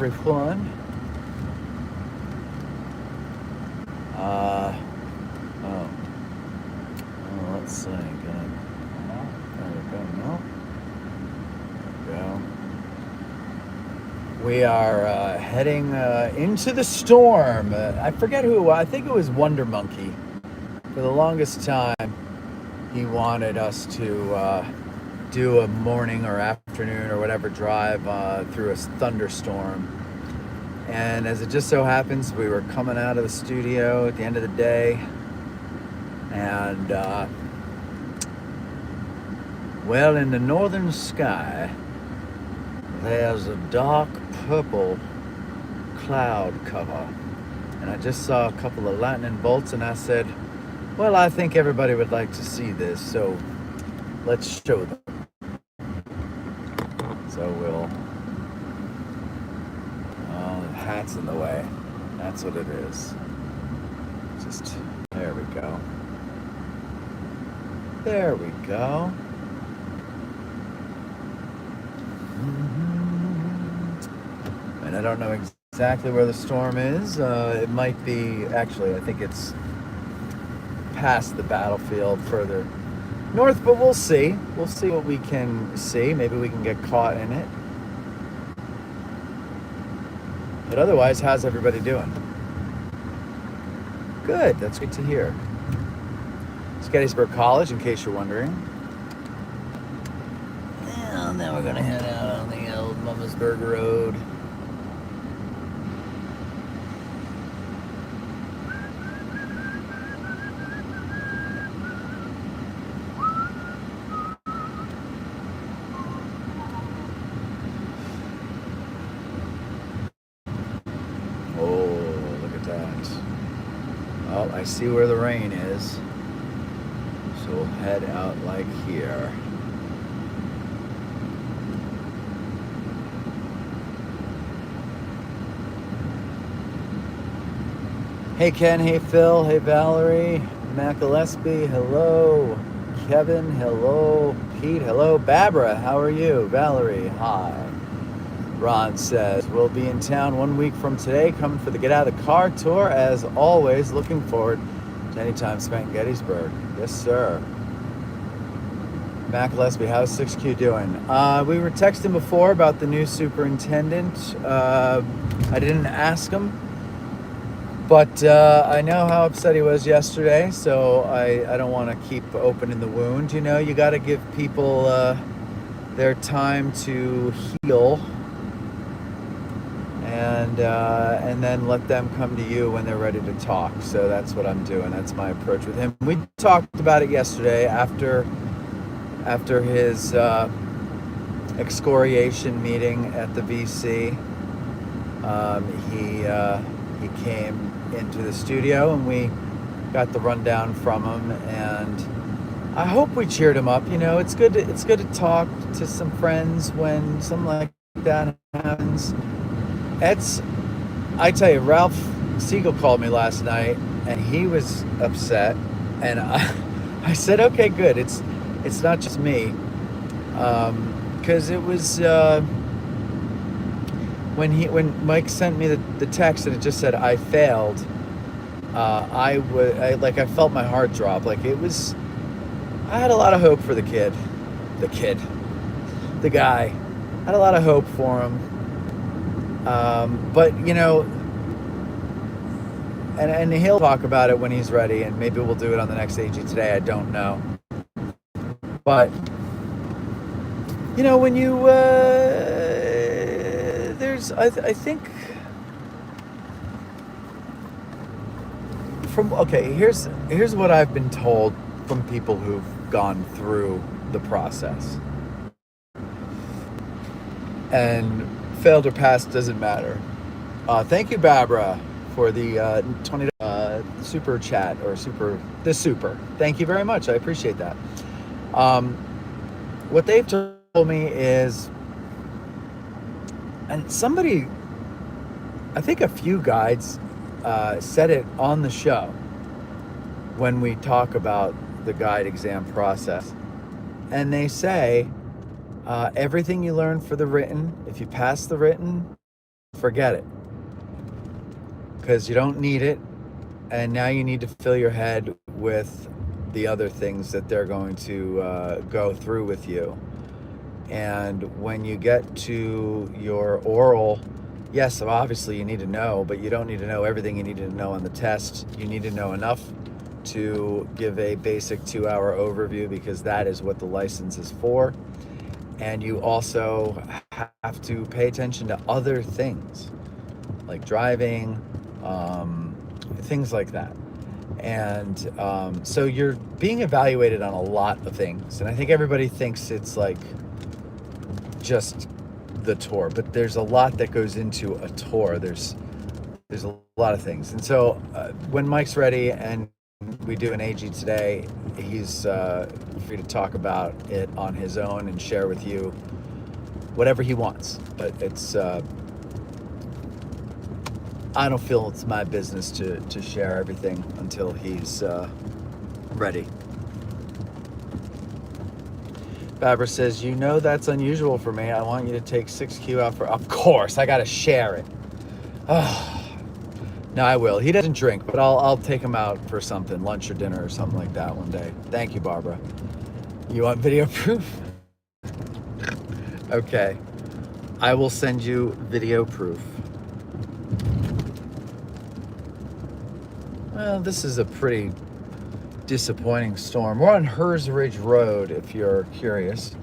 everyone. Oh, let's see. Good. There we go. No. There we go. We are heading into the storm. I forget who. I think it was Wonder Monkey. For the longest time, he wanted us to do a morning or afternoon or whatever drive through a thunderstorm. And as it just so happens, we were coming out of the studio at the end of the day, and well, in the northern sky, there's a dark purple cloud cover. And I just saw a couple of lightning bolts, and I said, well, I think everybody would like to see this, so let's show them. So we'll... Oh, the hat's in the way. That's what it is. Just... There we go. There we go. And I don't know exactly where the storm is. It might be... Actually, I think it's past the battlefield further north, but we'll see. We'll see what we can see. Maybe we can get caught in it. But otherwise, how's everybody doing? Good. That's good to hear. It's Gettysburg College, in case you're wondering. And now we're going to head out on the old Mummersburg Road. Well, I see where the rain is, so we'll head out like here. Hey Ken, hey Phil, hey Valerie, Mac Gillespie, hello. Kevin, hello. Pete, hello. Barbara, how are you? Valerie, hi. Ron says, we'll be in town 1 week from today, coming for the Get Out of the Car tour. As always, looking forward to any time spent in Gettysburg. Yes, sir. Mac Gillespie, how's 6Q doing? We were texting before about the new superintendent. I didn't ask him, but I know how upset he was yesterday, so I don't want to keep opening the wound. You know, you got to give people their time to heal. And then let them come to you when they're ready to talk. So that's what I'm doing. That's my approach with him. We talked about it yesterday after his excoriation meeting at the VC. He came into the studio and we got the rundown from him, and I hope we cheered him up. You know, it's good to talk to some friends when something like that happens. I tell you, Ralph Siegel called me last night, and he was upset, and I said, okay, good. It's not just me, because it was when Mike sent me the text and it just said I failed. I felt my heart drop. Like it was. I had a lot of hope for the guy. I had a lot of hope for him. But you know, and he'll talk about it when he's ready, and maybe we'll do it on the next AG Today. I don't know, but you know, when you I think here's what I've been told from people who've gone through the process, and failed or passed doesn't matter. Thank you, Barbara, for the $20 super chat or super. Thank you very much. I appreciate that. What they've told me is, and somebody, I think a few guides said it on the show when we talk about the guide exam process, and they say everything you learn for the written, if you pass the written, forget it, because you don't need it. And now you need to fill your head with the other things that they're going to go through with you. And when you get to your oral, yes, obviously you need to know, but you don't need to know everything you need to know on the test. You need to know enough to give a basic 2-hour overview, because that is what the license is for. And you also have to pay attention to other things like driving, things like that. And so you're being evaluated on a lot of things. And I think everybody thinks it's like just the tour, but there's a lot that goes into a tour. There's a lot of things. And so when Mike's ready and we do an AG today, he's free to talk about it on his own and share with you whatever he wants. But it's I don't feel it's my business to share everything until he's ready. Barbara says, you know that's unusual for me. I want you to take 6Q out for... Of course, I gotta share it. Oh, no, I will. He doesn't drink, but I'll take him out for something, lunch or dinner or something like that one day. Thank you, Barbara. You want video proof? Okay. I will send you video proof. Well, this is a pretty disappointing storm. We're on Hers Ridge Road, if you're curious.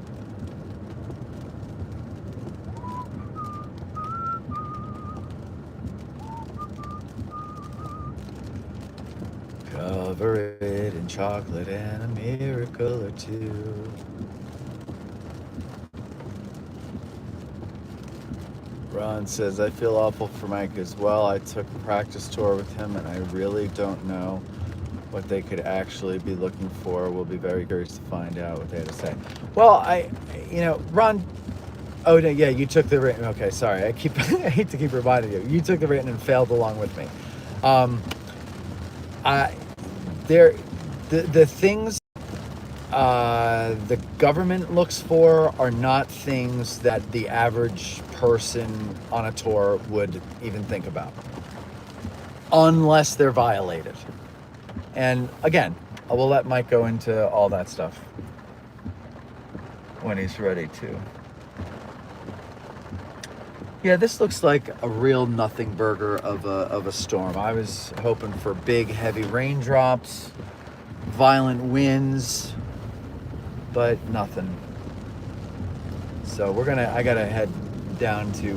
Cover it in chocolate and a miracle or two. Ron says, I feel awful for Mike as well. I took a practice tour with him and I really don't know what they could actually be looking for. We'll be very curious to find out what they had to say. Well, Ron, oh yeah, you took the written. Okay, sorry, I hate to keep reminding you. You took the written and failed along with me. The things the government looks for are not things that the average person on a tour would even think about, unless they're violated. And again, I will let Mike go into all that stuff when he's ready to. Yeah, this looks like a real nothing burger of a storm. I was hoping for big, heavy raindrops, violent winds, but nothing. So I gotta head down to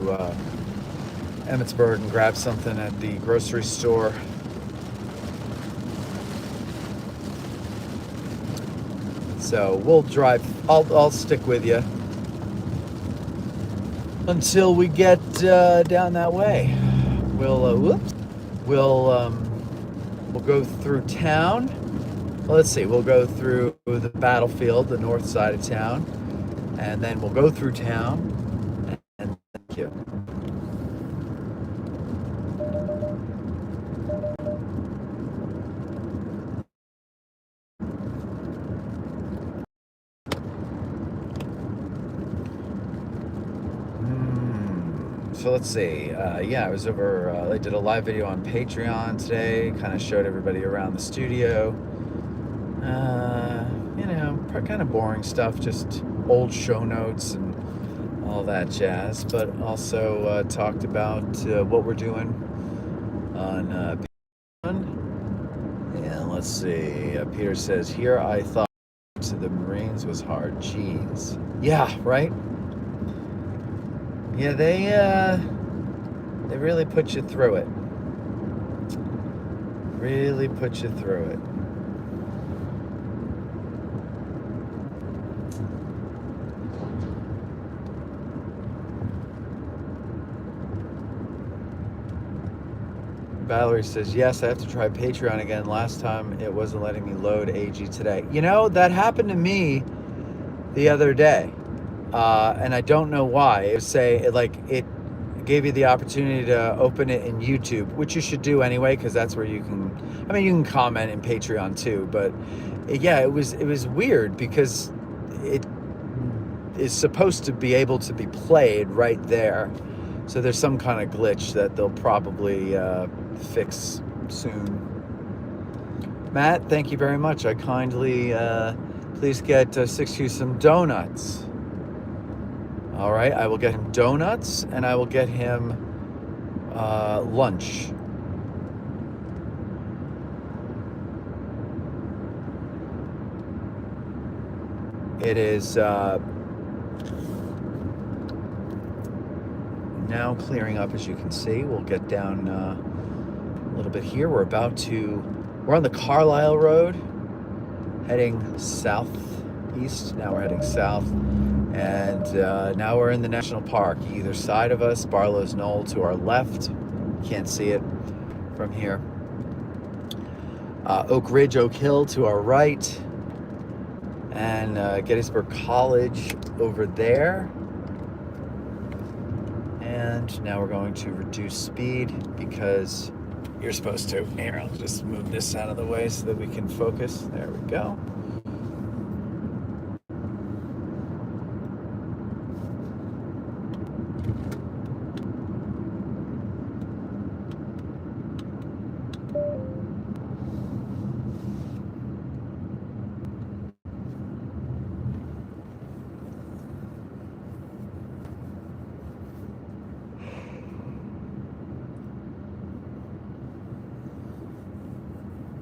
Emmitsburg and grab something at the grocery store. So we'll drive. I'll stick with you until we get down that way. We'll go through town. Well, let's see. We'll go through the battlefield, the north side of town, and then we'll go through town. And thank you. So let's see. I was over. I did a live video on Patreon today. Kind of showed everybody around the studio. Kind of boring stuff, just old show notes and all that jazz. But also talked about what we're doing on Patreon. Yeah, let's see. Peter says, here I thought to the Marines was hard. Jeez. Yeah, right? Yeah, they really put you through it. Really put you through it. Valerie says, yes, I have to try Patreon again. Last time it wasn't letting me load AG today. That happened to me the other day. And I don't know why. It gave you the opportunity to open it in YouTube, which you should do anyway, because that's where you can comment in Patreon too. But it was weird because it is supposed to be able to be played right there. So there's some kind of glitch that they'll probably fix soon. Matt, thank you very much. I kindly, please get 6Q some donuts. All right, I will get him donuts and I will get him lunch. It is now clearing up, as you can see. We'll get down a little bit here. We're on the Carlisle Road, heading southeast. Now we're heading south. And now we're in the national park. Either side of us, Barlow's Knoll to our left. Can't see it from here. Oak Ridge, Oak Hill to our right. And Gettysburg College over there. And now we're going to reduce speed because you're supposed to. Here, I'll just move this out of the way so that we can focus. There we go.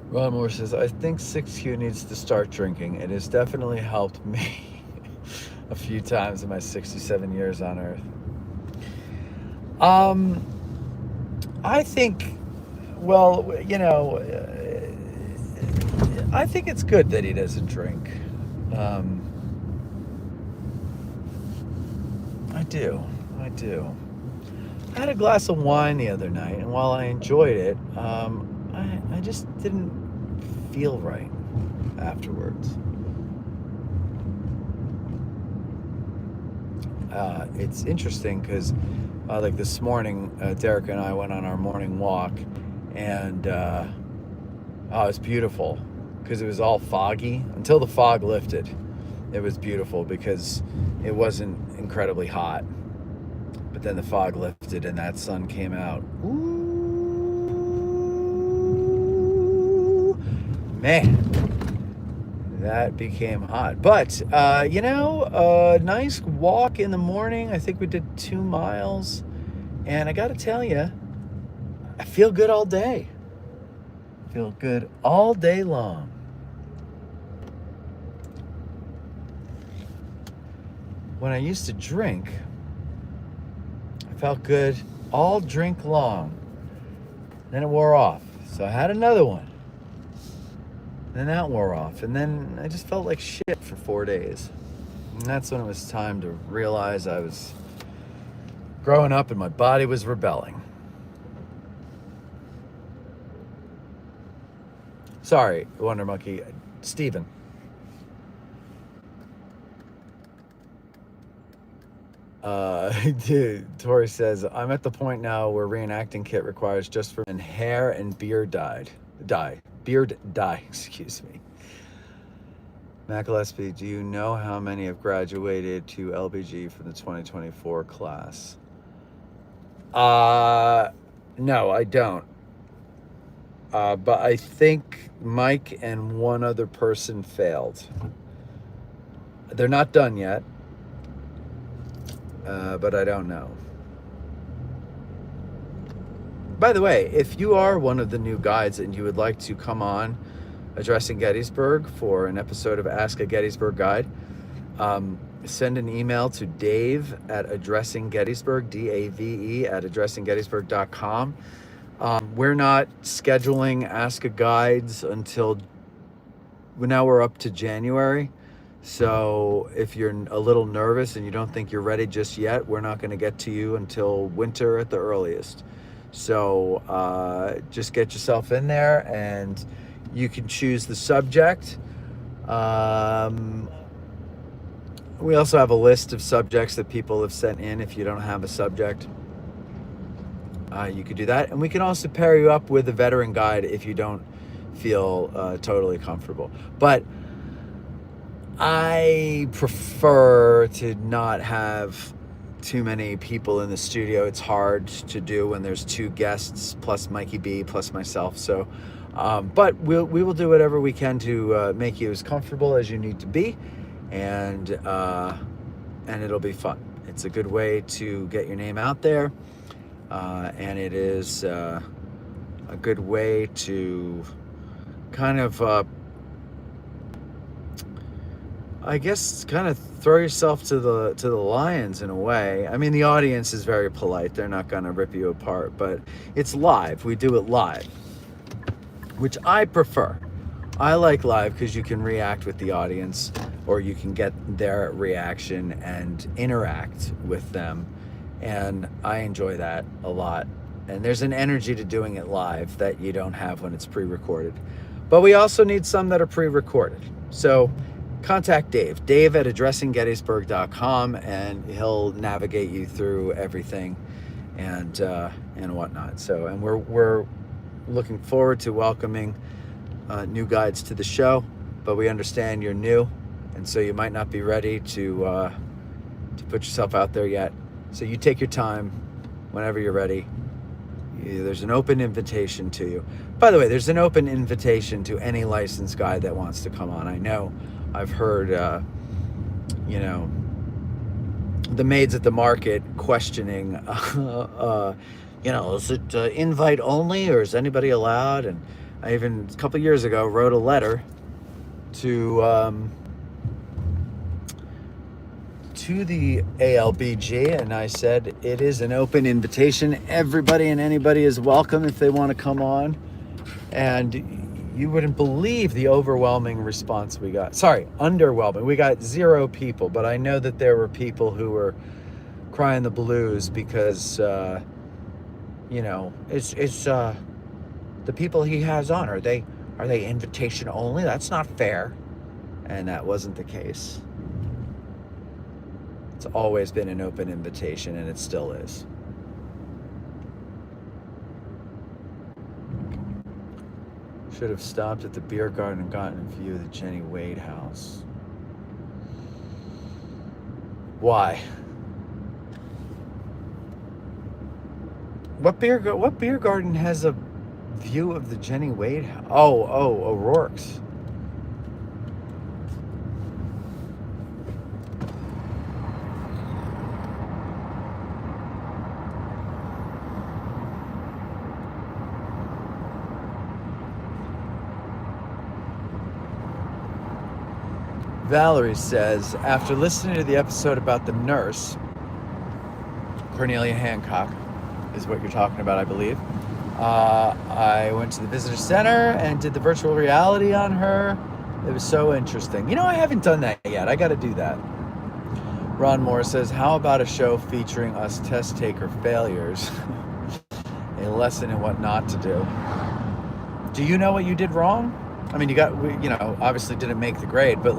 Ron Moore says, I think 6Q needs to start drinking. It has definitely helped me a few times in my 67 years on Earth. I think, well, you know, I think it's good that he doesn't drink. I do. I had a glass of wine the other night, and while I enjoyed it, I just didn't feel right afterwards. It's interesting because like this morning, Derek and I went on our morning walk, and it was beautiful because it was all foggy until the fog lifted. It was beautiful because it wasn't incredibly hot, but then the fog lifted and that sun came out. Ooh, man, that became hot. But you know, a nice walk in the morning. I think we did 2 miles, and I gotta tell you, I feel good all day. Feel good all day long. When I used to drink, I felt good all drink long. Then it wore off. So I had another one. Then that wore off. And then I just felt like shit for 4 days. And that's when it was time to realize I was growing up and my body was rebelling. Sorry, Wonder Monkey. Steven. Tori says, I'm at the point now where reenacting kit requires just for hair and beard dye, excuse me. Matt Gillespie, do you know how many have graduated to LBG from the 2024 class? No, I don't. But I think Mike and one other person failed. They're not done yet. But I don't know. By the way, if you are one of the new guides and you would like to come on Addressing Gettysburg for an episode of Ask a Gettysburg Guide, send an email to Dave at Addressing Gettysburg, DAVE at addressinggettysburg.com. We're not scheduling Ask a Guides until now. We're up to January. So if you're a little nervous and you don't think you're ready just yet, we're not going to get to you until winter at the earliest. So just get yourself in there and you can choose the subject. We also have a list of subjects that people have sent in. If you don't have a subject, you could do that. And we can also pair you up with a veteran guide if you don't feel totally comfortable. But I prefer to not have too many people in the studio. It's hard to do when there's 2 guests plus Mikey B plus myself. So, but we will do whatever we can to make you as comfortable as you need to be, and it'll be fun. It's a good way to get your name out there, and it is a good way to kind of I guess kind of throw yourself to the lions in a way. I mean, the audience is very polite. They're not going to rip you apart, but it's live. We do it live, which I prefer. I like live because you can react with the audience, or you can get their reaction and interact with them. And I enjoy that a lot. And there's an energy to doing it live that you don't have when it's pre-recorded. But we also need some that are pre-recorded. So contact Dave at addressinggettysburg.com, and he'll navigate you through everything and whatnot. So, and we're looking forward to welcoming new guides to the show, but we understand you're new, and so you might not be ready to put yourself out there yet. So you take your time whenever you're ready. There's an open invitation to you. By the way, there's an open invitation to any licensed guide that wants to come on. I know I've heard, the maids at the market questioning, is it invite only, or is anybody allowed? And I even, a couple years ago, wrote a letter to the ALBG, and I said it is an open invitation. Everybody and anybody is welcome if they want to come on. And you wouldn't believe the overwhelming response we got. Sorry, underwhelming. We got 0 people, but I know that there were people who were crying the blues because, it's the people he has on. Are they invitation only? That's not fair. And that wasn't the case. It's always been an open invitation, and it still is. Should have stopped at the beer garden and gotten a view of the Jenny Wade house. Why? What beer garden has a view of the Jenny Wade house? Oh, O'Rourke's. Valerie says, after listening to the episode about the nurse, Cornelia Hancock is what you're talking about, I believe. I went to the visitor center and did the virtual reality on her. It was so interesting. I haven't done that yet. I got to do that. Ron Moore says, how about a show featuring us test taker failures? A lesson in what not to do. Do you know what you did wrong? I mean, obviously didn't make the grade, but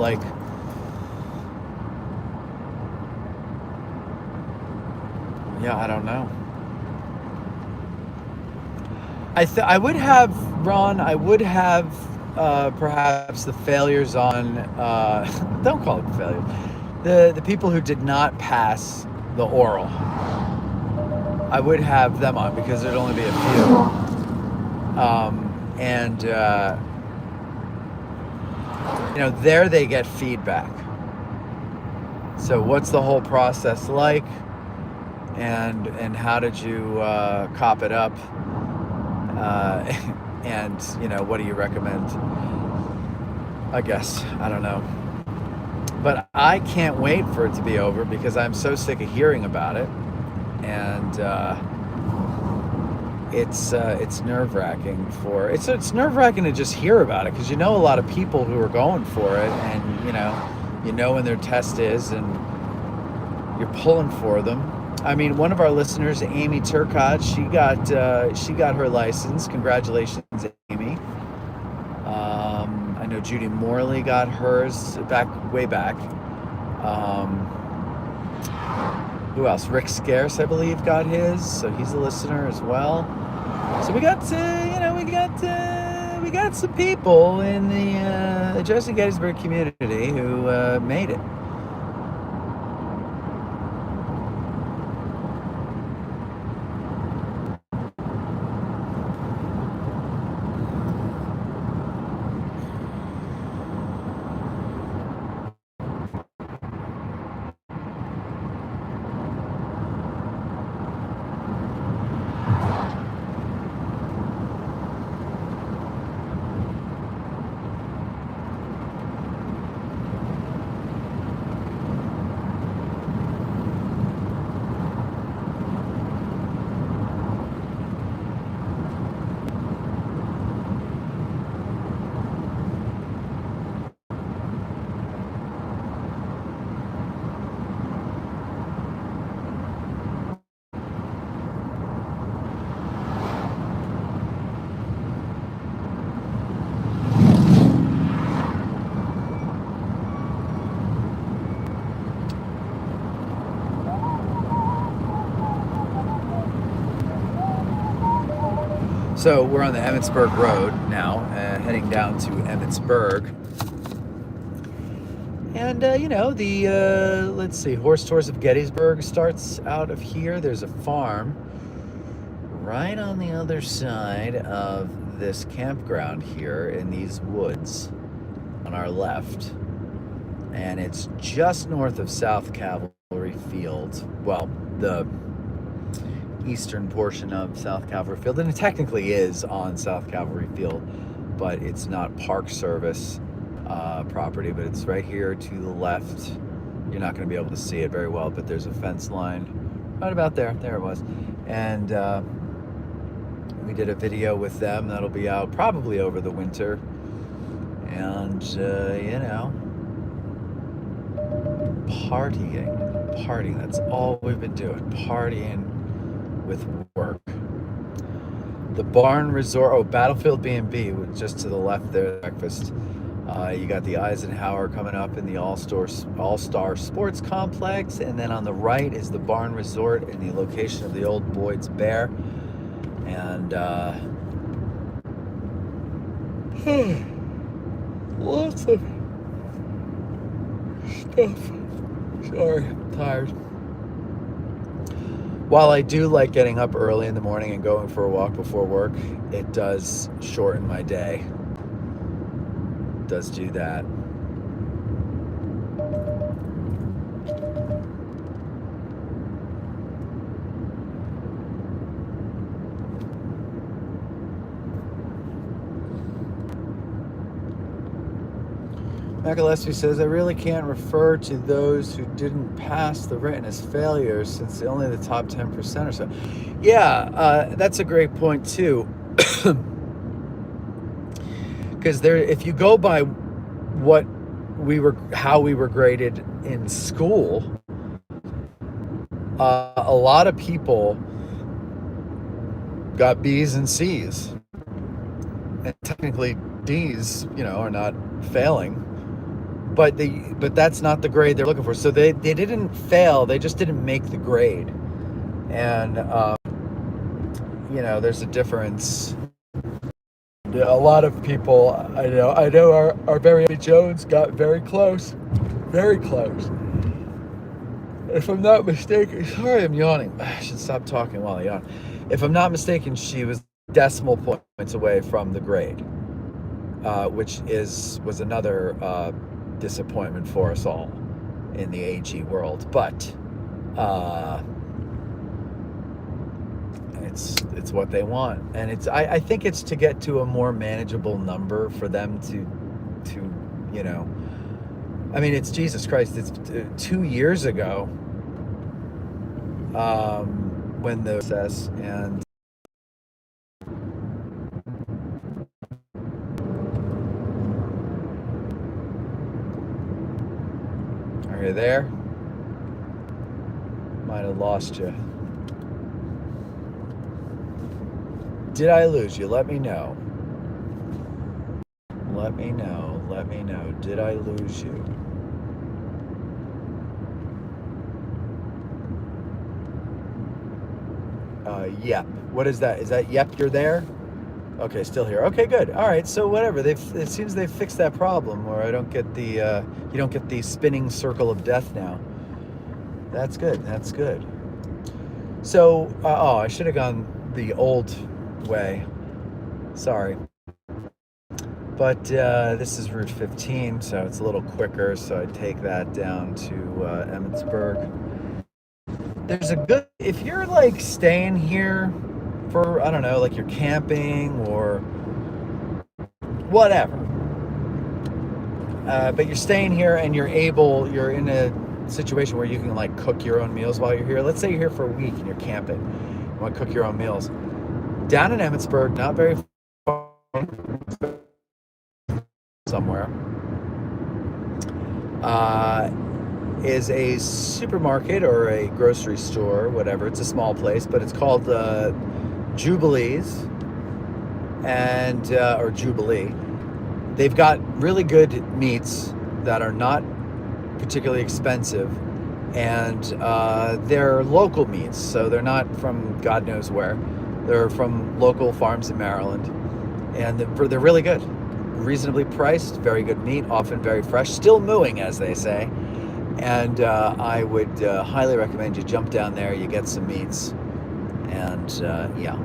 I don't know. I would have, Ron, perhaps the failures on, don't call it failure, the people who did not pass the oral. I would have them on because there'd only be a few. There they get feedback. So what's the whole process like? And how did you cop it up? And what do you recommend? I guess, I don't know. But I can't wait for it to be over because I'm so sick of hearing about it. And it's nerve-wracking it's nerve-wracking to just hear about it because a lot of people who are going for it, and when their test is, and you're pulling for them. I mean, one of our listeners, Amy Turcott, she got her license. Congratulations, Amy. I know Judy Morley got hers way back. Who else? Rick Scarce, I believe, got his, so he's a listener as well. So we got some people in the Addressing Gettysburg community who made it. So we're on the Emmitsburg Road now, heading down to Emmitsburg. And, let's see, Horse Tours of Gettysburg starts out of here. There's a farm right on the other side of this campground here in these woods on our left. And it's just north of South Cavalry Field. Well, the eastern portion of South Cavalry Field, and it technically is on South Cavalry Field, but it's not Park Service property, but it's right here to the left. You're not going to be able to see it very well, but there's a fence line right about there. There it was. And we did a video with them that'll be out probably over the winter. And, partying. That's all we've been doing. Partying with work. The Barn Resort, Battlefield B&B, just to the left there, breakfast. You got the Eisenhower coming up in the All-Star Sports Complex, and then on the right is the Barn Resort in the location of the old Boyd's Bear. And lots of stuff. Sorry, I'm tired. While I do like getting up early in the morning and going for a walk before work, it does shorten my day. It does do that. Gillespie says, I really can't refer to those who didn't pass the written as failures since only the top 10% or so. Yeah, that's a great point too. Because if you go by how we were graded in school, a lot of people got B's and C's. And technically D's, are not failing. But that's not the grade they're looking for. So they didn't fail. They just didn't make the grade. And, there's a difference. A lot of people, I know our very Jones got very close. Very close. If I'm not mistaken, sorry, I'm yawning. I should stop talking while I yawn. If I'm not mistaken, she was decimal points away from the grade, which was another disappointment for us all in the AG world, but it's what they want, and I think it's to get to a more manageable number for them to I mean, it's Jesus Christ, it's 2 years ago when the process. And are you there? Might have lost you. Did I lose you? Let me know. Let me know. Did I lose you? Yep. What is that? Is that yep, you're there? Okay, still here. Okay, good. All right, so whatever. It seems they've fixed that problem where I don't get the you don't get the spinning circle of death now. That's good. That's good. So, I should have gone the old way. Sorry. But this is Route 15, so it's a little quicker, so I take that down to Emmitsburg. There's a good, if you're like staying here for, I don't know, like you're camping or whatever, but you're staying here and you're in a situation where you can like cook your own meals while you're here. Let's say you're here for a week and you're camping. You want to cook your own meals. Down in Emmitsburg, not very far, somewhere, is a supermarket or a grocery store, whatever. It's a small place, but it's called Jubilees, and or Jubilee. They've got really good meats that are not particularly expensive, and they're local meats, so they're not from God knows where. They're from local farms in Maryland, and they're really good. Reasonably priced, very good meat, often very fresh, still mooing, as they say. And I would highly recommend you jump down there, you get some meats, and yeah.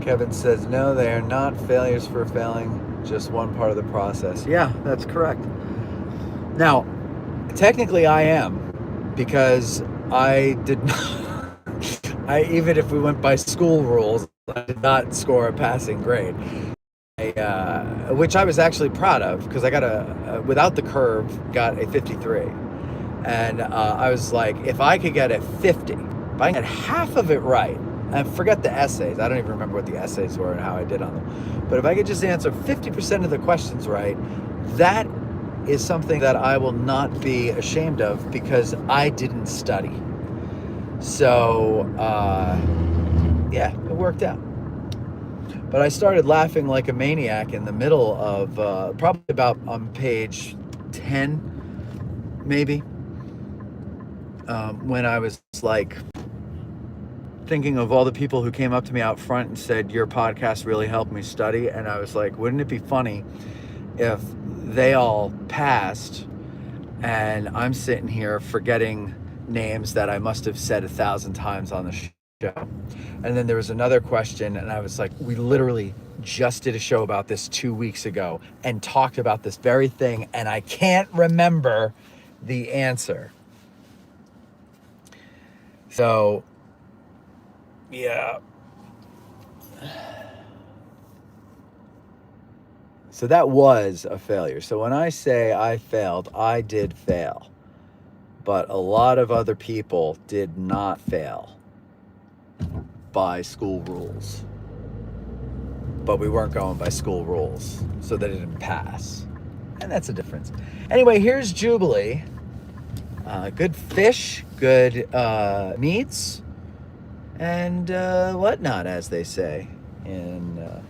Kevin says, no, they are not failures for failing, just one part of the process. Yeah, that's correct. Now, technically I am, because I did not, even if we went by school rules, I did not score a passing grade. Which I was actually proud of, because I got without the curve, got a 53. And I was like, if I could get a 50, if I get half of it right, and forget the essays. I don't even remember what the essays were and how I did on them. But if I could just answer 50% of the questions right, that is something that I will not be ashamed of, because I didn't study. So, yeah, it worked out. But I started laughing like a maniac in the middle of, probably about on page 10, maybe, when I was like thinking of all the people who came up to me out front and said, your podcast really helped me study. And I was like, wouldn't it be funny if they all passed and I'm sitting here forgetting names that I must have said 1,000 times on the show. And then there was another question, and I was like, we literally just did a show about this 2 weeks ago and talked about this very thing, and I can't remember the answer. So, yeah. So that was a failure. So when I say I failed, I did fail. But a lot of other people did not fail by school rules. But we weren't going by school rules, so they didn't pass. And that's a difference. Anyway, here's Jubilee. Good fish, good meats, and whatnot, as they say in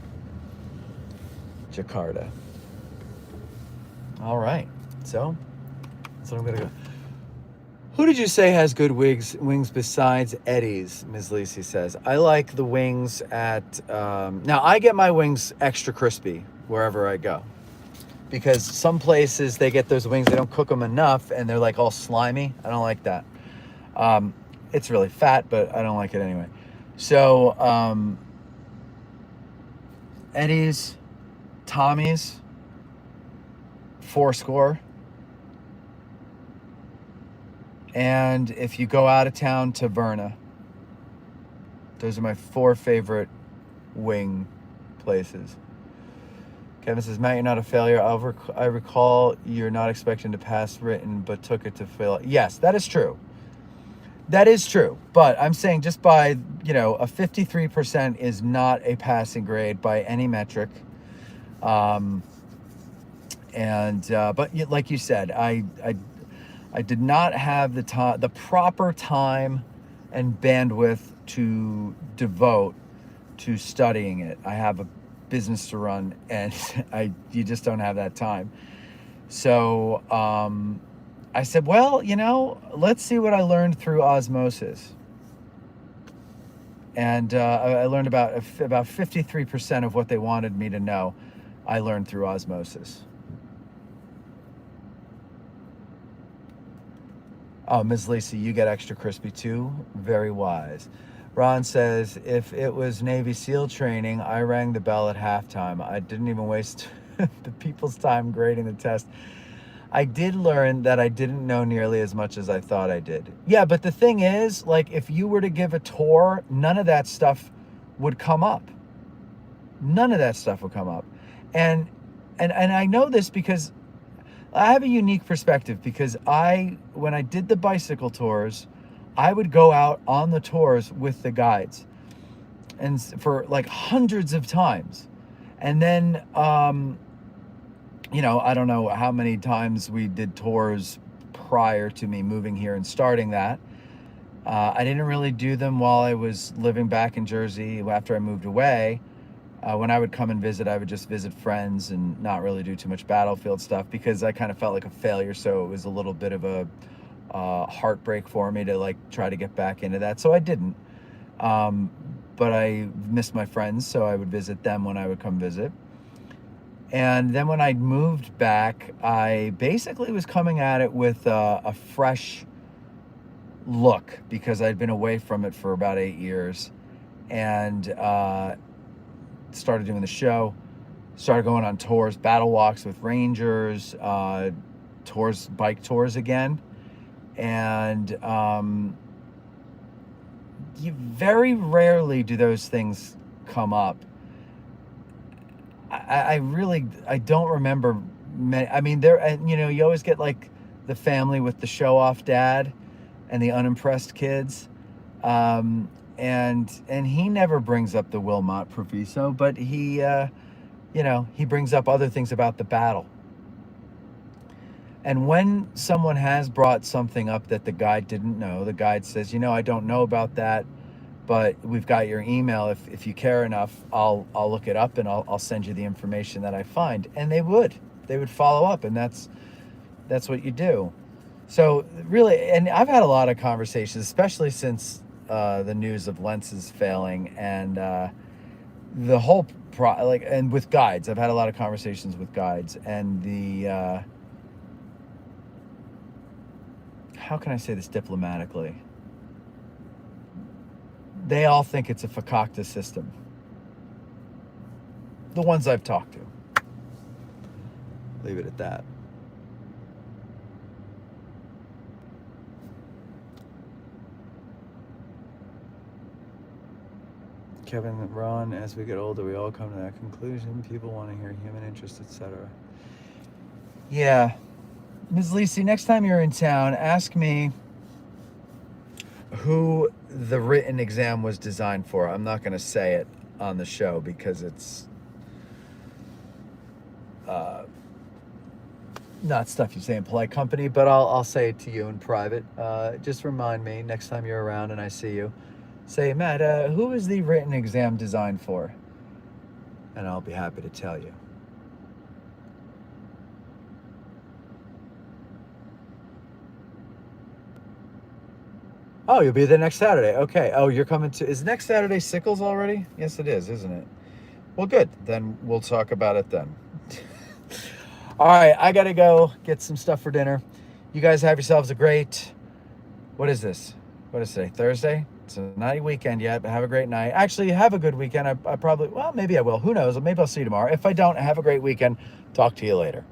Jakarta. All right, so that's what I'm gonna go. Who did you say has good wings besides Eddie's? Ms. Lisi says. I like the wings at, now I get my wings extra crispy wherever I go, because some places they get those wings, they don't cook them enough and they're like all slimy. I don't like that. It's really fat, but I don't like it anyway. So, Eddie's, Tommy's, Fourscore. And if you go out of town, to Verna. Those are my 4 favorite wing places. Kevin says, Matt, you're not a failure. I recall you're not expecting to pass written, but took it to fail. Yes, that is true. That is true. But I'm saying just by, a 53% is not a passing grade by any metric. But like you said, I did not have the proper time and bandwidth to devote to studying it. I have a business to run, and you just don't have that time. So I said, well, let's see what I learned through osmosis. And I learned about 53% of what they wanted me to know. I learned through osmosis. Oh, Ms. Lisa, you get extra crispy too? Very wise. Ron says, if it was Navy SEAL training, I rang the bell at halftime. I didn't even waste the people's time grading the test. I did learn that I didn't know nearly as much as I thought I did. Yeah, but the thing is, like, if you were to give a tour, none of that stuff would come up. None of that stuff would come up. And I know this because I have a unique perspective, because when I did the bicycle tours, I would go out on the tours with the guides, and for like hundreds of times. And then, I don't know how many times we did tours prior to me moving here and starting that. I didn't really do them while I was living back in Jersey after I moved away. When I would come and visit, I would just visit friends and not really do too much battlefield stuff, because I kind of felt like a failure. So it was a little bit of a heartbreak for me to like try to get back into that. So I didn't. But I missed my friends, so I would visit them when I would come visit. And then when I moved back, I basically was coming at it with a fresh look, because I'd been away from it for about 8 years, and started doing the show, started going on tours, battle walks with rangers, tours, bike tours again. And you very rarely do those things come up. I don't remember many. I mean, you always get like the family with the show off dad and the unimpressed kids. And he never brings up the Wilmot Proviso, but he brings up other things about the battle. And when someone has brought something up that the guide didn't know, the guide says, I don't know about that, but we've got your email. If you care enough, I'll look it up and I'll send you the information that I find. And they would follow up, and that's what you do. So really, and I've had a lot of conversations, especially since the news of lenses failing, and the whole and with guides. I've had a lot of conversations with guides, and the how can I say this diplomatically? They all think it's a fakakta system. The ones I've talked to. Leave it at that. Kevin, Ron, as we get older, we all come to that conclusion. People want to hear human interest, etc. Yeah. Ms. Lisi, next time you're in town, ask me who the written exam was designed for. I'm not going to say it on the show because it's not stuff you say in polite company, but I'll say it to you in private. Just remind me next time you're around and I see you. Say, Matt, who is the written exam designed for? And I'll be happy to tell you. Oh, you'll be there next Saturday. Okay. Oh, you're coming to... Is next Saturday Sickles already? Yes, it is, isn't it? Well, good. Then we'll talk about it then. All right. I got to go get some stuff for dinner. You guys have yourselves a great... What is this? What is today? Thursday? It's not a weekend yet, but have a great night. Actually, have a good weekend. I probably... Well, maybe I will. Who knows? Maybe I'll see you tomorrow. If I don't, have a great weekend. Talk to you later.